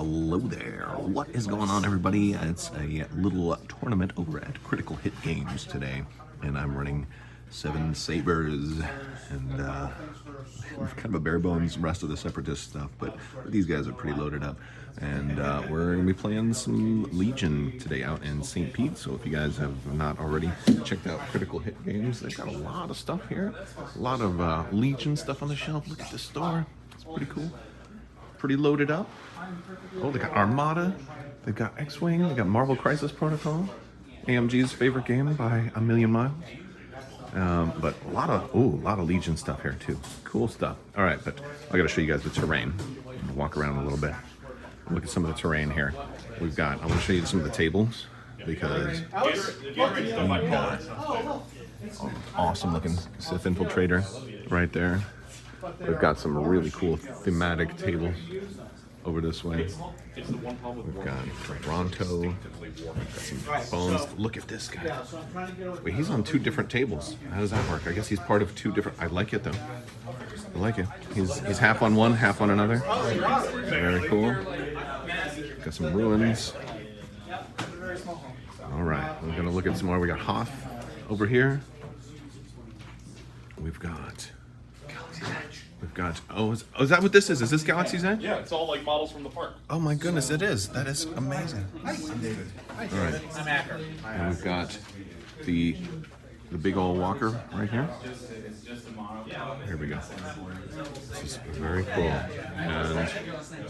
Hello there. What is going on, everybody? It's a little tournament over at Critical Hit Games today, and I'm running 7 Sabers and kind of a bare bones rest of the Separatist stuff, but these guys are pretty loaded up. And we're going to be playing some Legion today out in St. Pete, so if you guys have not already checked out Critical Hit Games, they've got a lot of stuff here. A lot of Legion stuff on the shelf. Look at this store. It's pretty cool. Pretty loaded up. Oh, they got Armada. They've got X-Wing. They got Marvel Crisis Protocol. AMG's favorite game by a million miles. But a lot of Legion stuff here too. Cool stuff. All right, but I got to show you guys the terrain. Walk around a little bit. Look at some of the terrain here. I want to show you some of the tables because we've got awesome looking Sith Infiltrator right there. We've got some really cool thematic tables over this way. We've got Toronto. We've got some bones. Look at this guy. Wait, he's on 2 different tables. How does that work? I guess he's part of 2 different. I like it though. I like it. He's half on one, half on another. Very cool. Got some ruins. All right, we're gonna look at some more. We got Hoth over here. We've got. Oh, is that what this is? Is this Galaxy's Edge? Yeah, it's all like models from the park. Oh my goodness, it is. That is amazing. I'm David. All right. I'm Acker. And we've got the big old walker right here. Here we go. This is very cool. And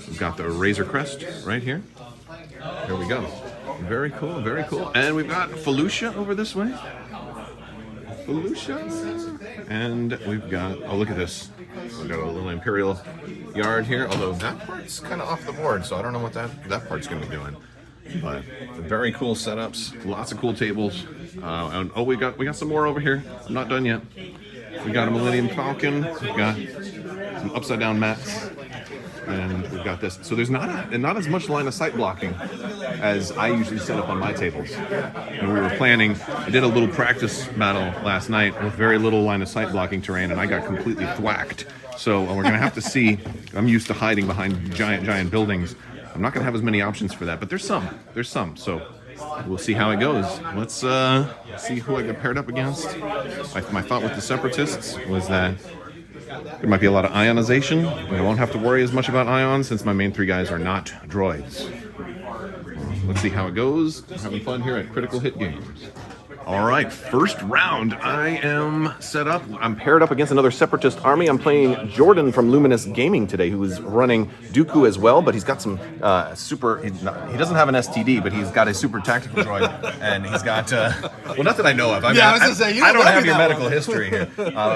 we've got the Razor Crest right here. Here we go. Very cool, very cool. And we've got Felucia over this way. Felucia. And we've got, oh, look at this. We've got a little Imperial yard here, although that part's kind of off the board, so I don't know what that part's going to be doing. But very cool setups, lots of cool tables. And oh, we got some more over here. I'm not done yet. We got a Millennium Falcon. We've got some upside down mats, and we've got this. So there's not as much line of sight blocking as I usually set up on my tables. And we were planning. I did a little practice battle last night with very little line of sight blocking terrain, and I got completely thwacked. So we're gonna have to see. I'm used to hiding behind giant buildings. I'm not gonna have as many options for that, but there's some. So we'll see how it goes. Let's see who I get paired up against. My thought with the Separatists was that there might be a lot of ionization. I won't have to worry as much about ions since my main 3 guys are not droids. Let's see how it goes. We're having fun here at Critical Hit Games. All right, first round. I am set up. I'm paired up against another Separatist army. I'm playing Jordan from Luminous Gaming today, who is running Dooku as well, but he's got some super. He doesn't have an STD, but he's got a super tactical droid, and he's got. Well, not that I know of. I was gonna say, I don't have your medical history here.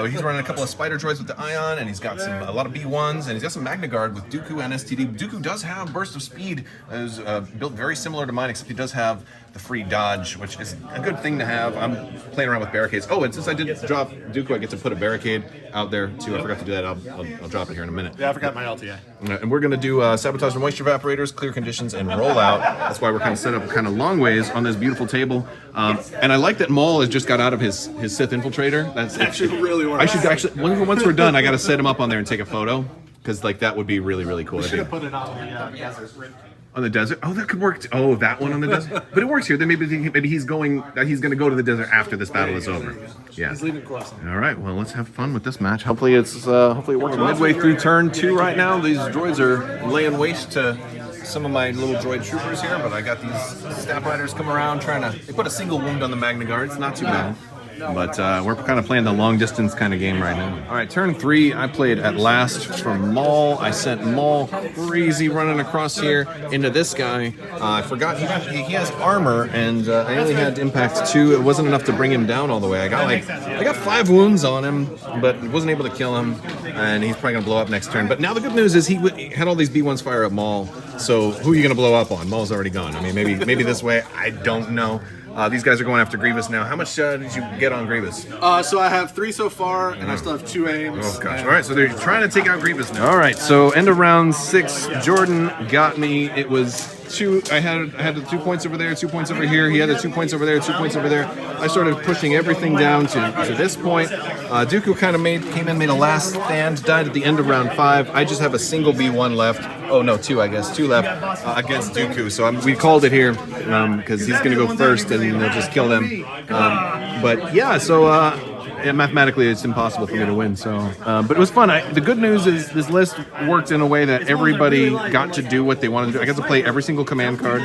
He's running a couple of spider droids with the Ion, and he's got a lot of B1s, and he's got some Magna Guard with Dooku and STD. Dooku does have burst of speed. Is built very similar to mine, except he does have the free dodge, which is a good thing to have. I'm playing around with barricades. Oh, and since I did drop Dooku, I get to put a barricade out there too. I forgot to do that. I'll drop it here in a minute. Yeah, I forgot my LTA. And we're gonna do sabotage the moisture evaporators, clear conditions, and rollout. That's why we're kind of set up kind of long ways on this beautiful table. And I like that Maul has just got out of his Sith Infiltrator. That's actually really works. I should actually once we're done, I got to set him up on there and take a photo because like that would be really cool. We should have put it on the desert. On the desert? Oh, that could work. Oh, that one on the desert. But it works here. Then maybe he's going to go to the desert after this battle is over. Yeah. He's leaving Coruscant. All right. Well, let's have fun with this match. Hopefully it works. Midway through turn 2 right now. These droids are laying waste to some of my little droid troopers here, but I got these Staff Riders come around they put a single wound on the Magna Guard. It's not too bad. But we're kind of playing the long distance kind of game right now. All right, turn 3, I played at last from Maul. I sent Maul crazy running across here into this guy. I forgot he has armor, and I only had impact 2. It wasn't enough to bring him down all the way. I got 5 wounds on him, but wasn't able to kill him, and he's probably gonna blow up next turn. But now the good news is he had all these B1s fire at Maul. So who are you gonna blow up on? Maul's already gone. I mean, maybe this way. I don't know. These guys are going after Grievous now. How much did you get on Grievous? So I have 3 so far, and I still have 2 aims. Oh, gosh. All right, so they're trying to take out Grievous now. All right, so end of round 6, Jordan got me. It was two. I had the 2 points over there, 2 points over here. He had the 2 points over there, 2 points over there. I started pushing everything down to this point. Dooku kind of came in, made a last stand, died at the end of round 5. I just have a single B1 left. Oh no, 2 I guess, 2 left against Dooku. So we called it here because he's going to go first and they'll just kill them. But yeah, so. Yeah, mathematically, it's impossible for me to win. So, but it was fun. The good news is this list worked in a way that everybody got to do what they wanted to do. I got to play every single command card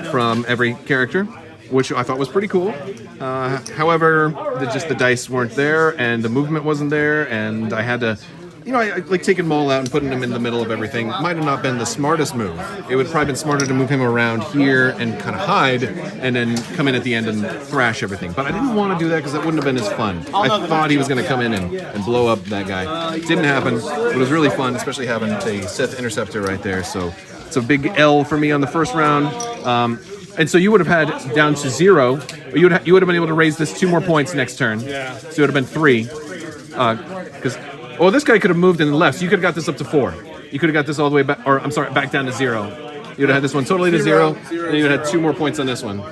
from every character, which I thought was pretty cool. However, the dice weren't there, and the movement wasn't there, and I had to. I like taking them all out and putting them in the middle of everything. Might have not been the smartest move. It would have probably been smarter to move him around here and kind of hide, and then come in at the end and thrash everything. But I didn't want to do that because that wouldn't have been as fun. I thought he was going to come in and blow up that guy. Didn't happen. But it was really fun, especially having the Sith Interceptor right there. So it's a big L for me on the first round. And so you would have had down to 0. You would have been able to raise this 2 more points next turn. Yeah. So it would have been 3. Because this guy could have moved and left. So you could have got this up to 4. You could have got this all the way back, or I'm sorry, back down to 0. You would have had this one totally to 0, and you would have had 2 more points on this one.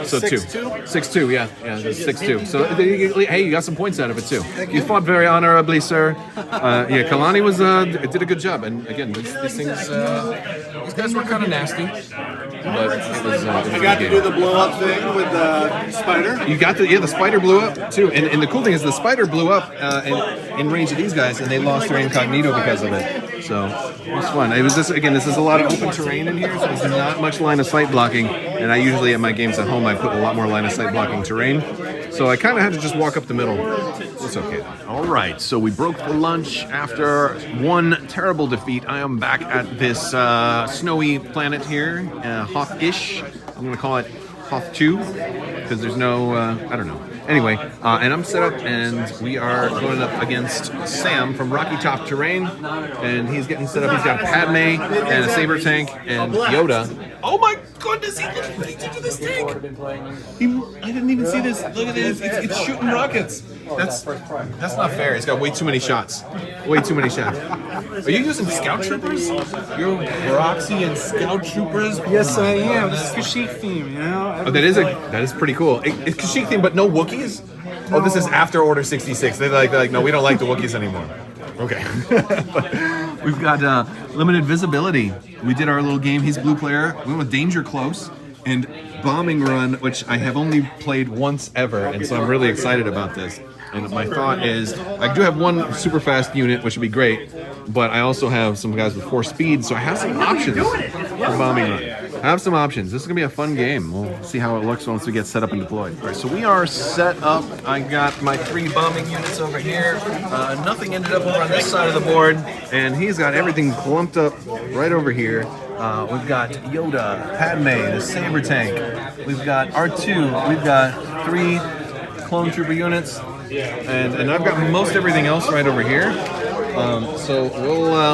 So 2. 6-2, yeah, 6-2. So hey, you got some points out of it too. You fought very honorably, sir. Kalani did a good job. And again, these things, these guys were kind of nasty. But it was I got to do the blow up thing with the spider. You got the spider blew up too. And the cool thing is the spider blew up in range of these guys, and they lost their incognito because of it. So it was fun. It was this is a lot of open terrain in here, so there's not much line of sight blocking. And I usually at my games at home I put a lot more line of sight blocking terrain. So I kind of had to just walk up the middle. It's okay. All right, so we broke the lunch after one terrible defeat. I am back at this snowy planet here, Hoth-ish. I'm going to call it Hoth 2 because there's no, I don't know. Anyway, and I'm set up, and we are going up against Sam from Rocky Top Terrain, and he's getting set up. He's got Padme and a saber tank and Yoda. Oh my goodness, he did to this tank! I didn't even see this. Look at this. It's shooting rockets. That's not fair. It's got way too many shots. Way too many shots. Are you using Scout Troopers? You're Roxy and Scout Troopers? Yes, I am. This is Kashyyyk theme, you know? Oh, that is pretty cool. It's Kashyyyk theme, but no Wookiees? Oh, this is after Order 66. They're like, no, we don't like the Wookiees anymore. Okay. We've got limited visibility. We did our little game. He's blue player. We went with Danger Close and Bombing Run, which I have only played once ever, and so I'm really excited about this. And my thought is, I do have one super fast unit, which would be great, but I also have some guys with 4 speed, so I have some options for Bombing Run. I have some options. This is going to be a fun game. We'll see how it looks once we get set up and deployed. All right, so we are set up. I got my 3 bombing units over here. Nothing ended up over on this side of the board, and he's got everything clumped up right over here. We've got Yoda, Padme, the Saber Tank. We've got R2. We've got 3 clone trooper units. And I've got most everything else right over here. So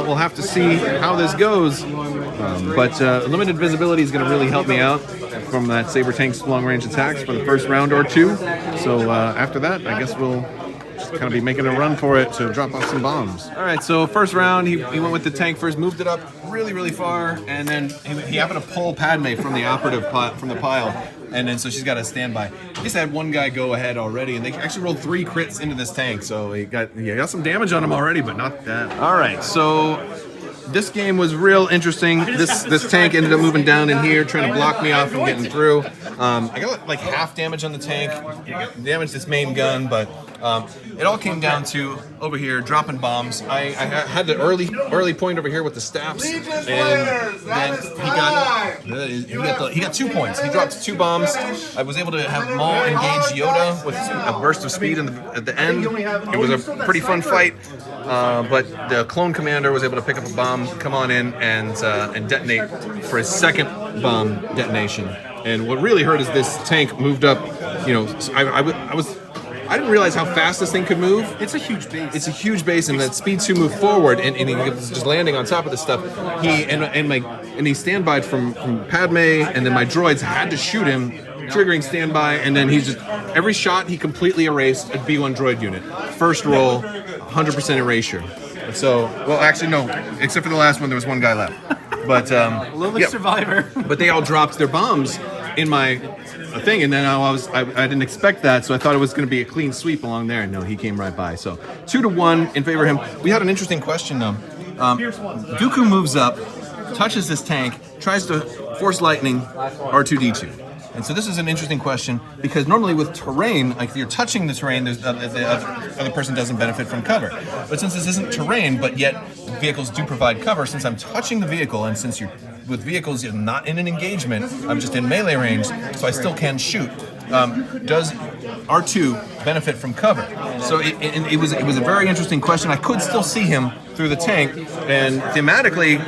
we'll have to see how this goes. But limited visibility is going to really help me out from that Saber Tank's long-range attacks for the first round or 2. So after that, I guess we'll just kind of be making a run for it to drop off some bombs. All right, so first round, he went with the tank first, moved it up really, really far, and then he happened to pull Padme from the operative from the pile. And then so she's got a standby. He just had one guy go ahead already, and they actually rolled 3 crits into this tank, so he got some damage on him already, but not that. All right, so this game was real interesting. This tank ended up moving down in here, trying to block me off from getting through. I got like half damage on the tank, damaged its main gun, but it all came down to over here dropping bombs. I had the early point over here with the staffs, and then he got 2 points. He dropped 2 bombs. I was able to have Maul engage Yoda with a burst of speed at the end. It was a pretty fun fight, but the clone commander was able to pick up a bomb, come on in, and detonate for his second bomb detonation. And what really hurt is this tank moved up. I didn't realize how fast this thing could move. It's a huge base. It's a huge base, and that speed 2 moved forward, and he was just landing on top of this stuff. He standbyed from Padme, and then my droids had to shoot him, triggering standby, and then every shot he completely erased a B1 droid unit. First roll, 100% erasure. And so, well, actually no, except for the last one, there was one guy left. But Lowly yeah. survivor. But they all dropped their bombs in my thing, and then I didn't expect that, so I thought it was going to be a clean sweep along there. No, he came right by. So 2-1 in favor of him. We had an interesting question though. Dooku moves up, touches this tank, tries to force lightning R2-D2. And so this is an interesting question because normally with terrain, like if you're touching the terrain, the other person doesn't benefit from cover. But since this isn't terrain, but yet vehicles do provide cover, since I'm touching the vehicle and since you're with vehicles you're not in an engagement, I'm just in melee range, so I still can shoot. Does R2 benefit from cover? So it was a very interesting question. I could still see him through the tank, and thematically,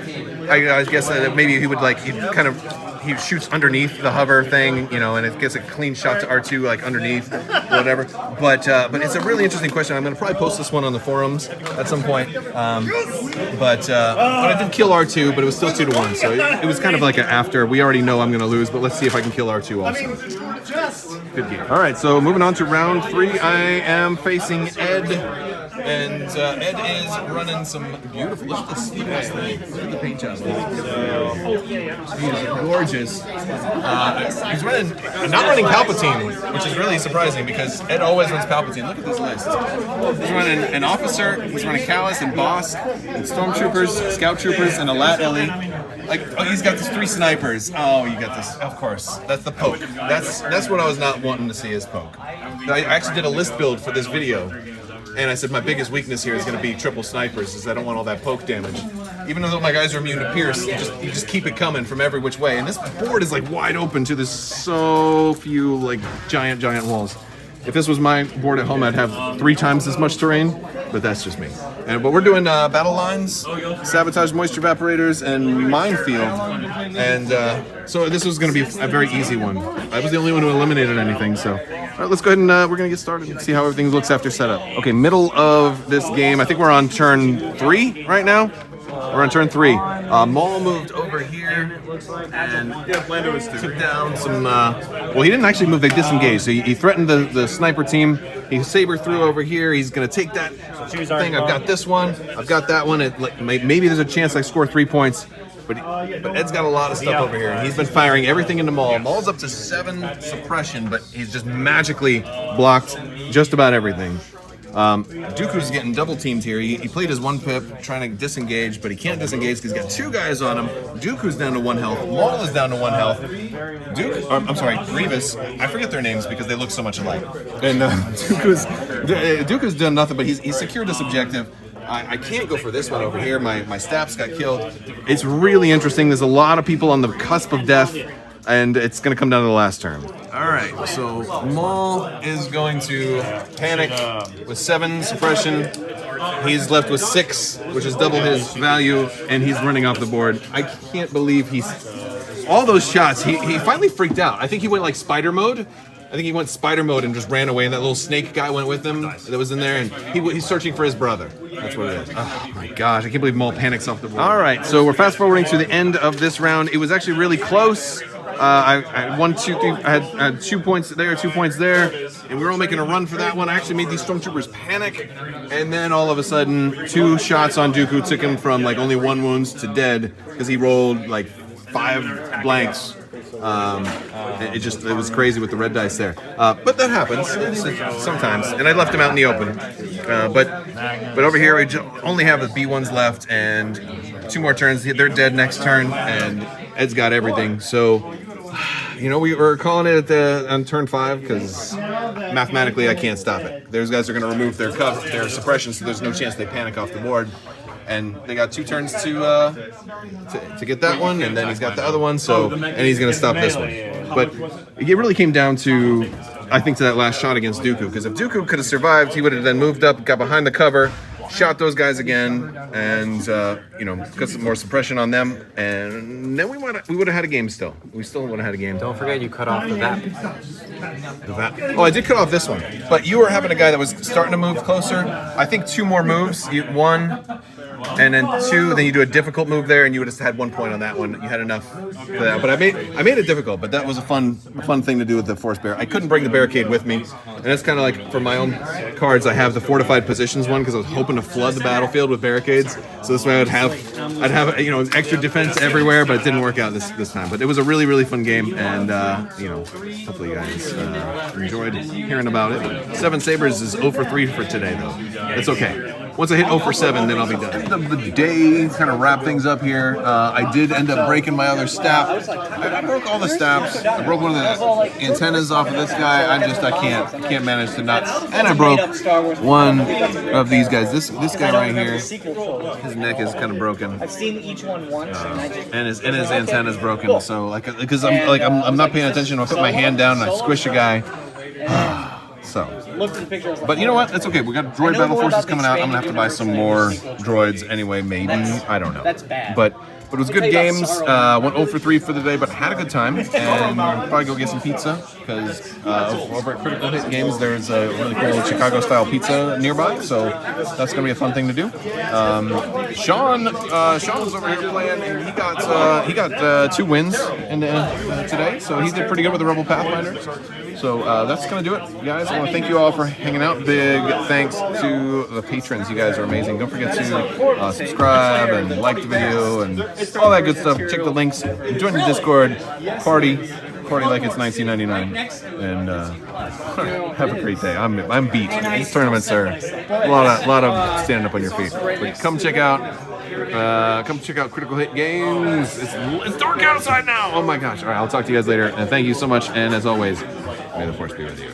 I guess that maybe he shoots underneath the hover thing, you know, and it gets a clean shot to R2 like underneath, whatever. But it's a really interesting question. I'm going to probably post this one on the forums at some point. But I did kill R2, but it was still 2-1, so it was kind of like an after. We already know I'm going to lose, but let's see if I can kill R2 also. Good game. All right, so moving on to round 3, I am facing Ed. And Ed is running some beautiful. Look at the sleeveless thing. Look at the paint job. He's gorgeous. He's not running Palpatine, which is really surprising because Ed always runs Palpatine. Look at this list. He's running an officer. He's running Callus and Boss, and stormtroopers, scout troopers, and a Lat Ellie. He's got these 3 snipers. Oh, you got this. Of course, that's the poke. That's what I was not wanting to see as poke. I actually did a list build for this video. And I said my biggest weakness here is going to be triple snipers, is I don't want all that poke damage. Even though my guys are immune to pierce, you just keep it coming from every which way. And this board is like wide open to this so few like giant walls. If this was my board at home, I'd have 3 times as much terrain, but that's just me. But we're doing battle lines, sabotage moisture evaporators, and minefield. And so this was going to be a very easy one. I was the only one who eliminated anything, so. All right, let's go ahead and we're going to get started and see how everything looks after setup. Okay, middle of this game. I think we're on turn 3 right now. We're on turn 3. Maul moved over here and took down some. Well, he didn't actually move. They disengaged. So he threatened the sniper team. He saber threw over here. He's gonna take that thing. I've got this one. I've got that one. Maybe there's a chance I score 3 points. But Ed's got a lot of stuff over here, and he's been firing everything into Maul. Maul's up to 7 suppression, but he's just magically blocked just about everything. Dooku's getting double teamed here. He played his 1 pip, trying to disengage, but he can't disengage because he's got 2 guys on him. Dooku's down to 1 health. Maul is down to 1 health. Grievous. I forget their names because they look so much alike. And Dooku's done nothing, but he's secured this objective. I can't go for this one over here. My staffs got killed. It's really interesting. There's a lot of people on the cusp of death, and it's going to come down to the last turn. All right, so Maul is going to panic with 7 suppression. He's left with 6, which is double his value, and he's running off the board. I can't believe all those shots. He finally freaked out. I think he went like spider mode. I think he went spider mode and just ran away, and that little snake guy went with him that was in there, and he's searching for his brother. That's what it is. Oh my gosh, I can't believe Maul panics off the board. All right, so we're fast forwarding to the end of this round. It was actually really close. I had 1, 2, 3. I had 2 points there, 2 points there, and we were all making a run for that one. I actually made these stormtroopers panic, and then all of a sudden, 2 shots on Dooku took him from like only 1 wounds to dead because he rolled like 5 blanks. It was crazy with the red dice there, but that happens sometimes. And I left him out in the open, but over here I only have the B1s left and 2 more turns. They're dead next turn, and Ed's got everything. So, you know, we were calling it on turn 5 because mathematically I can't stop it. Those guys are going to remove their suppression, so there's no chance they panic off the board. And they got 2 turns to get that one, and then he's got the other one. So, and he's going to stop this one. But it really came down to, I think, to that last shot against Dooku. Because if Dooku could have survived, he would have then moved up, got behind the cover, shot those guys again, and got some more suppression on them, and then we would have had a game still. We still would have had a game. Don't forget you cut off the VAP. The VAP. Oh, I did cut off this one, but you were having a guy that was starting to move closer. I think 2 more moves. 1, and then 2, then you do a difficult move there, and you would have had 1 point on that one. You had enough for that, but I made it difficult. But that was a fun thing to do with the Force Bear. I couldn't bring the barricade with me, and that's kind of like for my own cards. I have the fortified positions one because I was hoping to flood the battlefield with barricades, so this way I'd have extra defense everywhere. But it didn't work out this time. But it was a really fun game, and hopefully you guys enjoyed hearing about it. 7 Sabers is 0 for 3 for today, though. It's okay. Once I hit 0 for 7, then I'll be done. End of the day, kind of wrap things up here. I did end up breaking my other staff. I broke all the staffs. I broke one of the antennas off of this guy. I can't manage to not. And I broke one of these guys. This guy right here. His neck is kind of broken. I've seen each one once, and his antenna is broken. So because I'm not paying attention. I put my hand down and I squish a guy. So, but you know what? It's okay. We got droid battle forces coming out. I'm gonna have to buy some more droids anyway. Maybe I don't know. That's bad. But it was good games. Went 0 for 3 for the day, but had a good time. And I'll probably go get some pizza because over at Critical Hit Games there's a really cool Chicago-style pizza nearby. So that's gonna be a fun thing to do. Sean was over here playing, and he got 2 wins today. So he did pretty good with the Rebel Pathfinder. So that's going to do it, guys. I want to thank you all for hanging out. Big thanks to the patrons. You guys are amazing. Don't forget to subscribe and like the video and all that good stuff. Check the links. Join the Discord. Party like it's 1999. And have a great day. I'm beat. These tournaments are a lot of standing up on your feet. But come check out Critical Hit Games. It's dark outside now. Oh my gosh. All right, I'll talk to you guys later. And thank you so much. And as always, may the Force be with you.